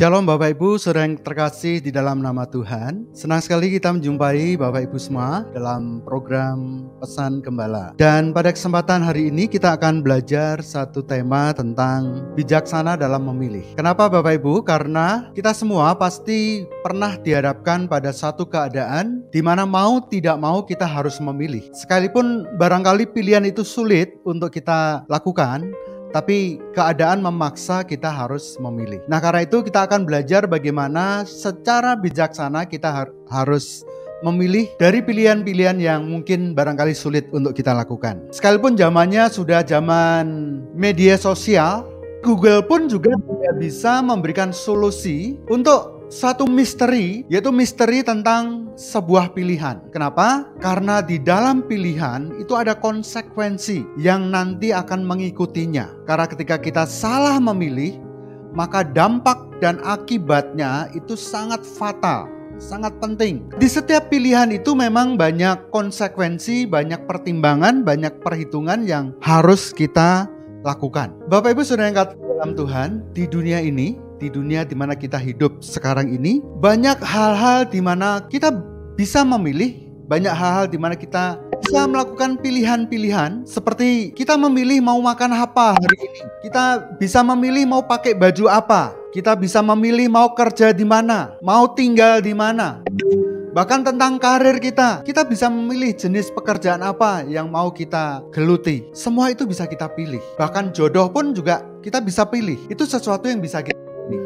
Shalom Bapak Ibu, saudara yang terkasih di dalam nama Tuhan. Senang sekali kita menjumpai Bapak Ibu semua dalam program Pesan Gembala. Dan pada kesempatan hari ini kita akan belajar satu tema tentang bijaksana dalam memilih. Kenapa Bapak Ibu? Karena kita semua pasti pernah dihadapkan pada satu keadaan di mana mau tidak mau kita harus memilih. Sekalipun barangkali pilihan itu sulit untuk kita lakukan, tapi keadaan memaksa kita harus memilih. Nah, karena itu kita akan belajar bagaimana secara bijaksana kita harus memilih dari pilihan-pilihan yang mungkin barangkali sulit untuk kita lakukan. Sekalipun zamannya sudah zaman media sosial, Google pun juga tidak bisa memberikan solusi untuk satu misteri, yaitu misteri tentang sebuah pilihan. Kenapa? Karena di dalam pilihan itu ada konsekuensi yang nanti akan mengikutinya. Karena ketika kita salah memilih, maka dampak dan akibatnya itu sangat fatal, sangat penting. Di setiap pilihan itu memang banyak konsekuensi, banyak pertimbangan, banyak perhitungan yang harus kita lakukan. Bapak Ibu saudara yang kasih dalam Tuhan, di dunia ini, di dunia di mana kita hidup sekarang ini, banyak hal-hal di mana kita bisa memilih, banyak hal-hal di mana kita bisa melakukan pilihan-pilihan, seperti kita memilih mau makan apa hari ini, kita bisa memilih mau pakai baju apa, kita bisa memilih mau kerja di mana, mau tinggal di mana. Bahkan tentang karir kita bisa memilih jenis pekerjaan apa yang mau kita geluti. Semua itu bisa kita pilih. Bahkan jodoh pun juga kita bisa pilih. Itu sesuatu yang bisa kita pilih.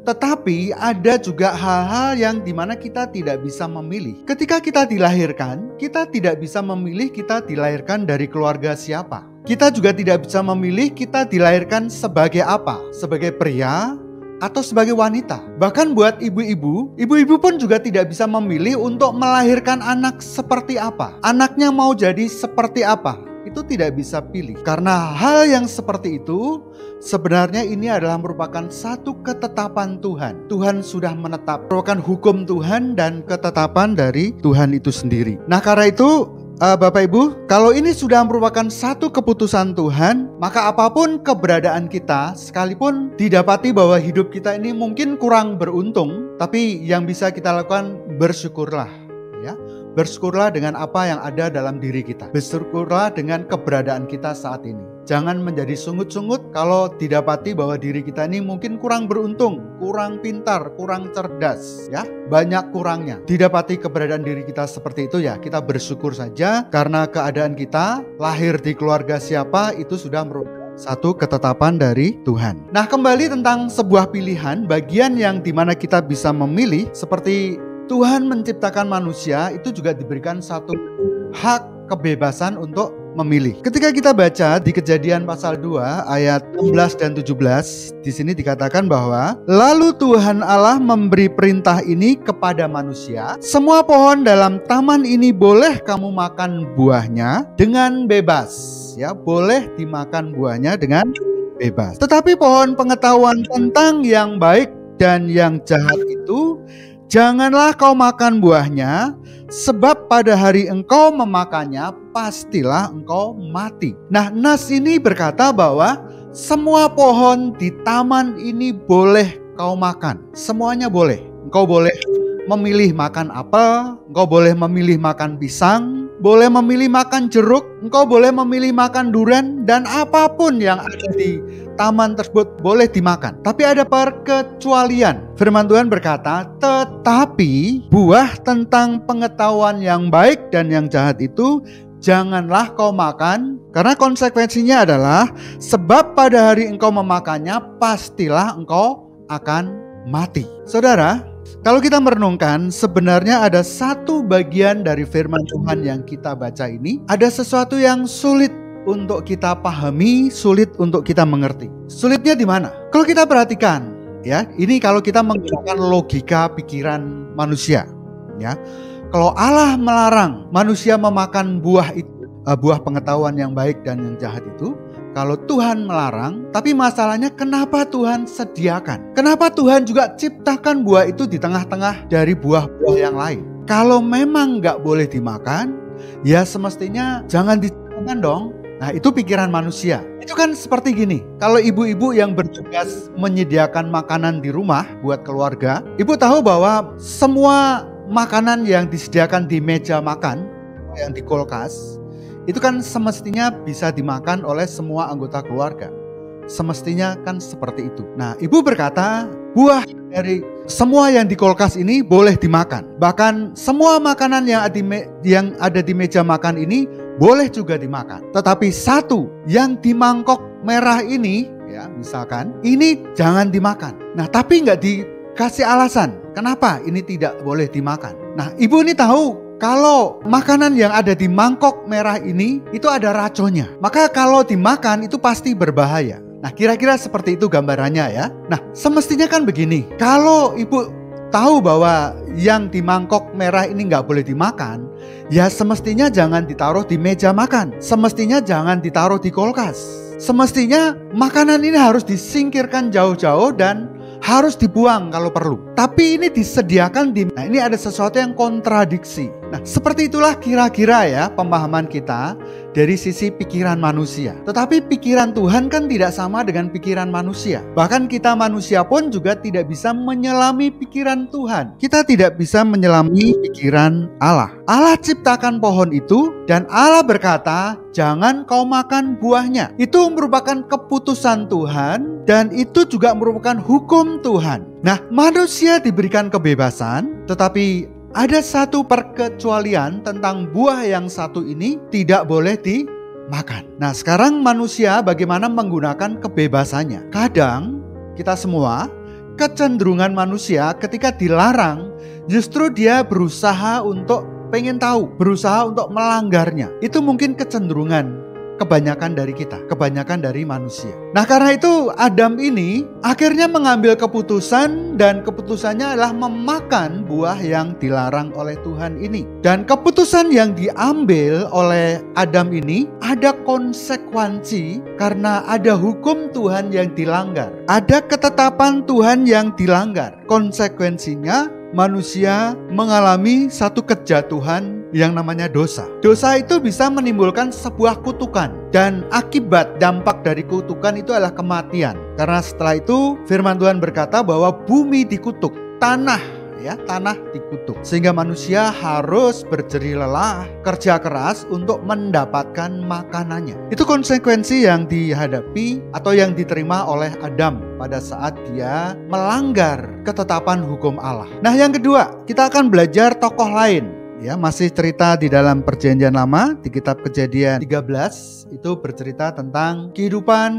Tetapi ada juga hal-hal yang dimana kita tidak bisa memilih. Ketika kita dilahirkan, kita tidak bisa memilih kita dilahirkan dari keluarga siapa. Kita juga tidak bisa memilih kita dilahirkan sebagai apa. Sebagai pria atau sebagai wanita. Bahkan buat ibu-ibu pun juga tidak bisa memilih untuk melahirkan anak seperti apa. Anaknya mau jadi seperti apa, itu tidak bisa pilih. Karena hal yang seperti itu sebenarnya ini adalah merupakan satu ketetapan Tuhan. Tuhan sudah menetap, merupakan hukum Tuhan dan ketetapan dari Tuhan itu sendiri. Nah, karena itu Bapak Ibu, kalau ini sudah merupakan satu keputusan Tuhan, maka apapun keberadaan kita, sekalipun didapati bahwa hidup kita ini mungkin kurang beruntung, tapi yang bisa kita lakukan bersyukurlah, ya. Bersyukurlah dengan apa yang ada dalam diri kita. Bersyukurlah dengan keberadaan kita saat ini. Jangan menjadi sungut-sungut kalau didapati bahwa diri kita ini mungkin kurang beruntung, kurang pintar, kurang cerdas, ya. Banyak kurangnya. Didapati keberadaan diri kita seperti itu, ya, kita bersyukur saja karena keadaan kita lahir di keluarga siapa itu sudah merupakan satu ketetapan dari Tuhan. Nah, kembali tentang sebuah pilihan, bagian yang dimana kita bisa memilih, seperti Tuhan menciptakan manusia itu juga diberikan satu hak kebebasan untuk memilih. Ketika kita baca di Kejadian pasal 2 ayat 16 dan 17, di sini dikatakan bahwa lalu Tuhan Allah memberi perintah ini kepada manusia, semua pohon dalam taman ini boleh kamu makan buahnya dengan bebas, ya, boleh dimakan buahnya dengan bebas. Tetapi pohon pengetahuan tentang yang baik dan yang jahat itu janganlah kau makan buahnya, sebab pada hari engkau memakannya, pastilah engkau mati. Nah, nas ini berkata bahwa semua pohon di taman ini boleh kau makan. Semuanya boleh. Engkau boleh memilih makan apel, engkau boleh memilih makan pisang, boleh memilih makan jeruk, engkau boleh memilih makan durian, dan apapun yang ada di taman tersebut boleh dimakan. Tapi ada perkecualian. Firman Tuhan berkata, tetapi buah tentang pengetahuan yang baik dan yang jahat itu janganlah kau makan, karena konsekuensinya adalah sebab pada hari engkau memakannya, pastilah engkau akan mati. Saudara, kalau kita merenungkan, sebenarnya ada satu bagian dari firman Tuhan yang kita baca ini, ada sesuatu yang sulit untuk kita pahami, sulit untuk kita mengerti. Sulitnya di mana? Kalau kita perhatikan, ya, ini kalau kita menggunakan logika pikiran manusia, ya. Kalau Allah melarang manusia memakan buah itu, buah pengetahuan yang baik dan yang jahat itu, kalau Tuhan melarang, tapi masalahnya kenapa Tuhan sediakan? Kenapa Tuhan juga ciptakan buah itu di tengah-tengah dari buah-buah yang lain? Kalau memang nggak boleh dimakan, ya semestinya jangan diciptakan dong. Nah, itu pikiran manusia. Itu kan seperti gini, kalau ibu-ibu yang bertugas menyediakan makanan di rumah buat keluarga, ibu tahu bahwa semua makanan yang disediakan di meja makan, yang di kulkas, itu kan semestinya bisa dimakan oleh semua anggota keluarga. Semestinya kan seperti itu. Nah, ibu berkata, buah dari semua yang di kulkas ini boleh dimakan. Bahkan semua makanan yang ada di meja makan ini boleh juga dimakan. Tetapi satu yang di mangkok merah ini, ya misalkan, ini jangan dimakan. Nah, tapi nggak dikasih alasan kenapa ini tidak boleh dimakan. Nah, ibu ini tahu kalau makanan yang ada di mangkok merah ini itu ada racunnya. Maka kalau dimakan itu pasti berbahaya. Nah, kira-kira seperti itu gambarannya ya. Nah, semestinya kan begini. Kalau ibu tahu bahwa yang di mangkok merah ini nggak boleh dimakan, ya semestinya jangan ditaruh di meja makan. Semestinya jangan ditaruh di kulkas. Semestinya makanan ini harus disingkirkan jauh-jauh dan harus dibuang kalau perlu. Tapi ini disediakan nah ini ada sesuatu yang kontradiksi. Nah, seperti itulah kira-kira ya pemahaman kita dari sisi pikiran manusia. Tetapi pikiran Tuhan kan tidak sama dengan pikiran manusia. Bahkan kita manusia pun juga tidak bisa menyelami pikiran Tuhan. Kita tidak bisa menyelami pikiran Allah. Allah ciptakan pohon itu dan Allah berkata, jangan kau makan buahnya. Itu merupakan keputusan Tuhan dan itu juga merupakan hukum Tuhan. Nah, manusia diberikan kebebasan, tetapi ada satu perkecualian tentang buah yang satu ini tidak boleh dimakan. Nah, sekarang manusia bagaimana menggunakan kebebasannya? Kadang kita semua, kecenderungan manusia ketika dilarang, justru dia berusaha untuk pengen tahu, berusaha untuk melanggarnya. Itu mungkin kecenderungan kebanyakan dari kita, kebanyakan dari manusia. Nah, karena itu Adam ini akhirnya mengambil keputusan dan keputusannya adalah memakan buah yang dilarang oleh Tuhan ini. Dan keputusan yang diambil oleh Adam ini ada konsekuensi karena ada hukum Tuhan yang dilanggar. Ada ketetapan Tuhan yang dilanggar. Konsekuensinya manusia mengalami satu kejatuhan yang namanya dosa. Dosa itu bisa menimbulkan sebuah kutukan dan akibat dampak dari kutukan itu adalah kematian. Karena setelah itu firman Tuhan berkata bahwa bumi dikutuk, tanah dikutuk. Sehingga manusia harus berjerih lelah, kerja keras untuk mendapatkan makanannya. Itu konsekuensi yang dihadapi atau yang diterima oleh Adam pada saat dia melanggar ketetapan hukum Allah. Nah, yang kedua, kita akan belajar tokoh lain. Ya, masih cerita di dalam Perjanjian Lama di kitab Kejadian 13 itu bercerita tentang kehidupan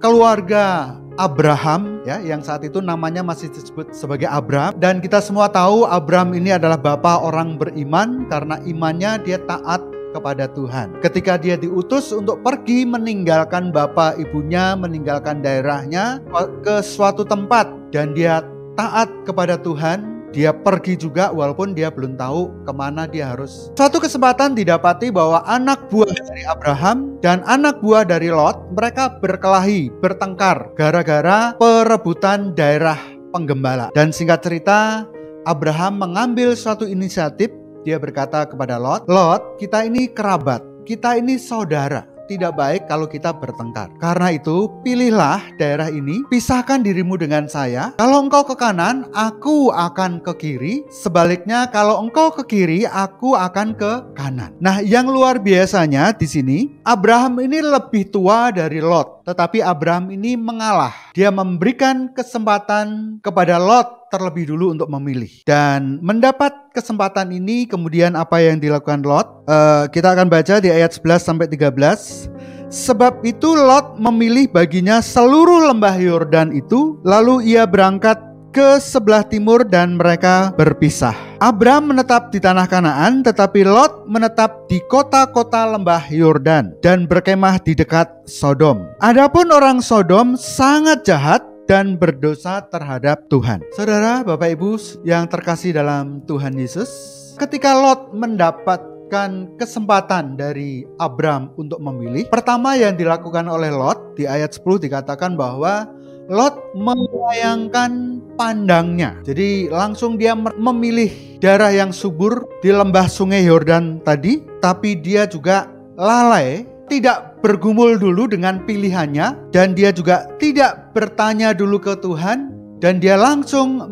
keluarga Abraham ya, yang saat itu namanya masih disebut sebagai Abram, dan kita semua tahu Abram ini adalah bapa orang beriman karena imannya dia taat kepada Tuhan. Ketika dia diutus untuk pergi meninggalkan bapak ibunya, meninggalkan daerahnya ke suatu tempat dan dia taat kepada Tuhan, dia pergi juga walaupun dia belum tahu kemana dia harus. Suatu kesempatan didapati bahwa anak buah dari Abraham dan anak buah dari Lot, mereka berkelahi, bertengkar gara-gara perebutan daerah penggembala. Dan singkat cerita, Abraham mengambil suatu inisiatif. Dia berkata kepada Lot, Lot, kita ini kerabat, kita ini saudara. Tidak baik kalau kita bertengkar. Karena itu, pilihlah daerah ini, pisahkan dirimu dengan saya. Kalau engkau ke kanan, aku akan ke kiri. Sebaliknya, kalau engkau ke kiri, aku akan ke kanan. Nah, yang luar biasanya di sini, Abraham ini lebih tua dari Lot. Tetapi Abraham ini mengalah. Dia memberikan kesempatan kepada Lot terlebih dulu untuk memilih. Dan mendapat kesempatan ini, kemudian apa yang dilakukan Lot? Kita akan baca di ayat 11-13. Sebab itu Lot memilih baginya seluruh lembah Yordan itu, lalu ia berangkat ke sebelah timur dan mereka berpisah. Abram menetap di tanah Kanaan, tetapi Lot menetap di kota-kota lembah Yordan dan berkemah di dekat Sodom. Adapun orang Sodom sangat jahat dan berdosa terhadap Tuhan. Saudara, Bapak Ibu yang terkasih dalam Tuhan Yesus, ketika Lot mendapatkan kesempatan dari Abram untuk memilih, pertama yang dilakukan oleh Lot di ayat 10 dikatakan bahwa Lot melayangkan pandangnya. Jadi langsung dia memilih daerah yang subur di lembah sungai Yordan tadi, tapi dia juga lalai, tidak bergumul dulu dengan pilihannya, dan dia juga tidak bertanya dulu ke Tuhan, dan dia langsung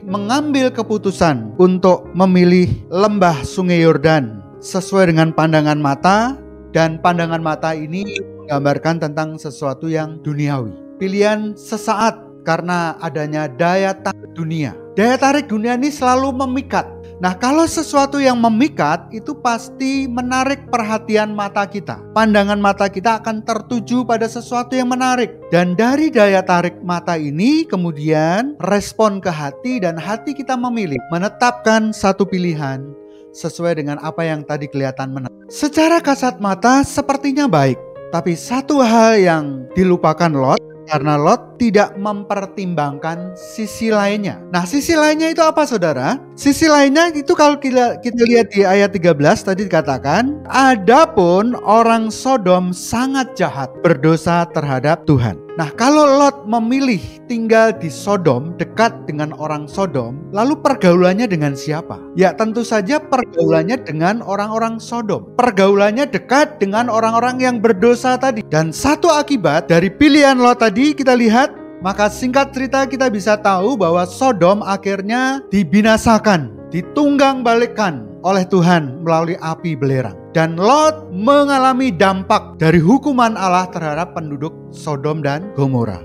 mengambil keputusan untuk memilih lembah Sungai Yordan sesuai dengan pandangan mata, dan pandangan mata ini menggambarkan tentang sesuatu yang duniawi. Pilihan sesaat karena adanya daya tarik dunia. Daya tarik dunia ini selalu memikat. Nah, kalau sesuatu yang memikat itu pasti menarik perhatian mata kita. Pandangan mata kita akan tertuju pada sesuatu yang menarik. Dan dari daya tarik mata ini kemudian respon ke hati, dan hati kita memilih, menetapkan satu pilihan sesuai dengan apa yang tadi kelihatan menarik. Secara kasat mata sepertinya baik, tapi satu hal yang dilupakan Lot, karena Lot tidak mempertimbangkan sisi lainnya. Nah, sisi lainnya itu apa, saudara? Sisi lainnya itu kalau kita lihat di ayat 13 tadi dikatakan, adapun orang Sodom sangat jahat, berdosa terhadap Tuhan. Nah, kalau Lot memilih tinggal di Sodom, dekat dengan orang Sodom, lalu pergaulannya dengan siapa? Ya, tentu saja pergaulannya dengan orang-orang Sodom. Pergaulannya dekat dengan orang-orang yang berdosa tadi. Dan satu akibat dari pilihan Lot tadi kita lihat, maka singkat cerita kita bisa tahu bahwa Sodom akhirnya dibinasakan, ditunggang balikkan oleh Tuhan melalui api belerang. Dan Lot mengalami dampak dari hukuman Allah terhadap penduduk Sodom dan Gomora.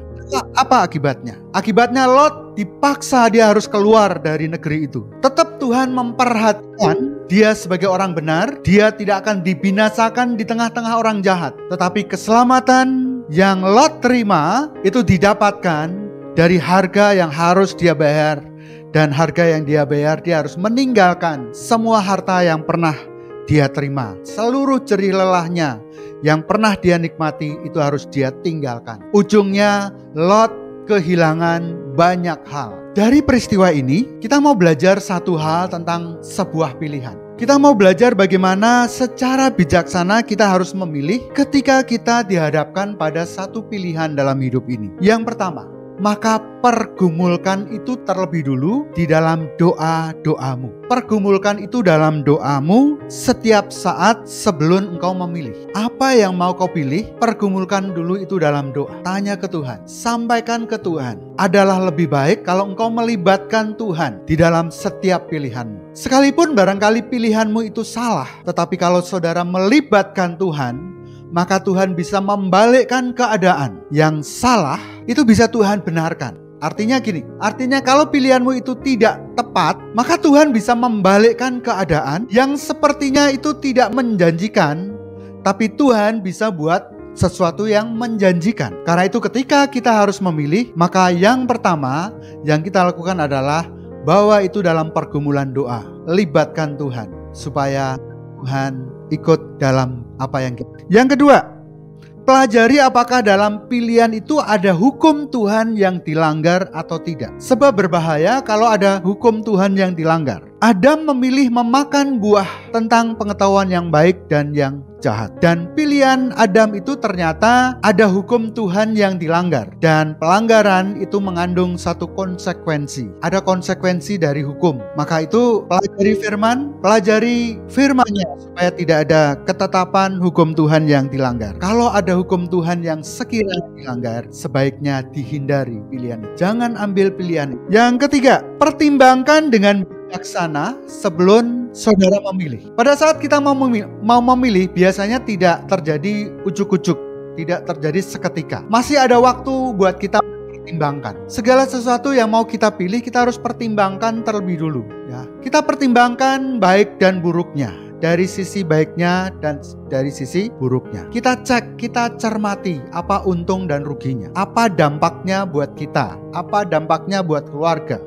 Apa akibatnya? Akibatnya Lot dipaksa dia harus keluar dari negeri itu. Tetap Tuhan memperhatikan dia sebagai orang benar. Dia tidak akan dibinasakan di tengah-tengah orang jahat. Tetapi keselamatan yang Lot terima itu didapatkan dari harga yang harus dia bayar. Dan harga yang dia bayar, dia harus meninggalkan semua harta yang pernah dia terima. Seluruh jerih lelahnya yang pernah dia nikmati itu harus dia tinggalkan. Ujungnya Lot kehilangan banyak hal. Dari peristiwa ini kita mau belajar satu hal tentang sebuah pilihan. Kita mau belajar bagaimana secara bijaksana kita harus memilih ketika kita dihadapkan pada satu pilihan dalam hidup ini. Yang pertama, maka pergumulkan itu terlebih dulu di dalam doa-doamu. Pergumulkan itu dalam doamu setiap saat sebelum engkau memilih. Apa yang mau kau pilih, pergumulkan dulu itu dalam doa. Tanya ke Tuhan, sampaikan ke Tuhan. Adalah lebih baik kalau engkau melibatkan Tuhan di dalam setiap pilihanmu. Sekalipun barangkali pilihanmu itu salah, tetapi kalau saudara melibatkan Tuhan, maka Tuhan bisa membalikkan keadaan yang salah, itu bisa Tuhan benarkan. Artinya gini, kalau pilihanmu itu tidak tepat, maka Tuhan bisa membalikkan keadaan yang sepertinya itu tidak menjanjikan, tapi Tuhan bisa buat sesuatu yang menjanjikan. Karena itu ketika kita harus memilih, maka yang pertama yang kita lakukan adalah bawa itu dalam pergumulan doa. Libatkan Tuhan supaya Tuhan ikut dalam apa yang kita. Yang kedua, pelajari apakah dalam pilihan itu ada hukum Tuhan yang dilanggar atau tidak. Sebab berbahaya kalau ada hukum Tuhan yang dilanggar. Adam memilih memakan buah tentang pengetahuan yang baik dan yang jahat. Dan pilihan Adam itu ternyata ada hukum Tuhan yang dilanggar. Dan pelanggaran itu mengandung satu konsekuensi. Ada konsekuensi dari hukum. Maka itu pelajari firman-Nya supaya tidak ada ketetapan hukum Tuhan yang dilanggar. Kalau ada hukum Tuhan yang sekiranya dilanggar, sebaiknya dihindari pilihan itu. Jangan ambil pilihan itu. Yang ketiga, pertimbangkan dengan bijaksana sebelum saudara memilih. Pada saat kita mau memilih, biasanya tidak terjadi ujuk-ujuk, tidak terjadi seketika. Masih ada waktu buat kita pertimbangkan. Segala sesuatu yang mau kita pilih, kita harus pertimbangkan terlebih dulu. Ya, kita pertimbangkan baik dan buruknya. Dari sisi baiknya dan dari sisi buruknya. Kita cek, kita cermati apa untung dan ruginya. Apa dampaknya buat kita? Apa dampaknya buat keluarga?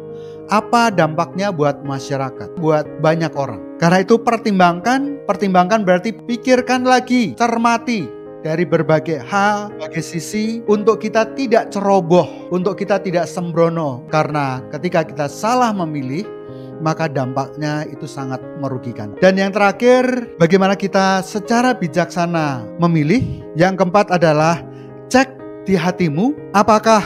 Apa dampaknya buat masyarakat, buat banyak orang. Karena itu pertimbangkan berarti pikirkan lagi, cermati dari berbagai hal, berbagai sisi, untuk kita tidak ceroboh, untuk kita tidak sembrono. Karena ketika kita salah memilih, maka dampaknya itu sangat merugikan. Dan yang terakhir, bagaimana kita secara bijaksana memilih. Yang keempat adalah cek di hatimu, apakah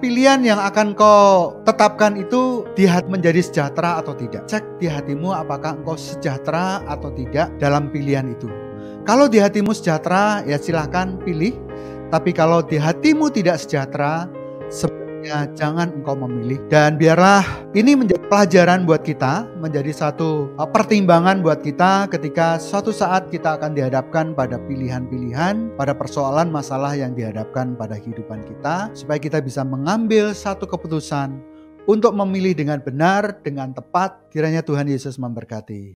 pilihan yang akan kau tetapkan itu menjadi sejahtera atau tidak. Cek di hatimu apakah engkau sejahtera atau tidak dalam pilihan itu. Kalau di hatimu sejahtera, ya silahkan pilih. Tapi kalau di hatimu tidak sejahtera, sebaiknya jangan engkau memilih. Dan biarlah ini menjadi pelajaran buat kita, menjadi satu pertimbangan buat kita ketika suatu saat kita akan dihadapkan pada pilihan-pilihan, pada persoalan masalah yang dihadapkan pada kehidupan kita, supaya kita bisa mengambil satu keputusan untuk memilih dengan benar, dengan tepat. Kiranya Tuhan Yesus memberkati.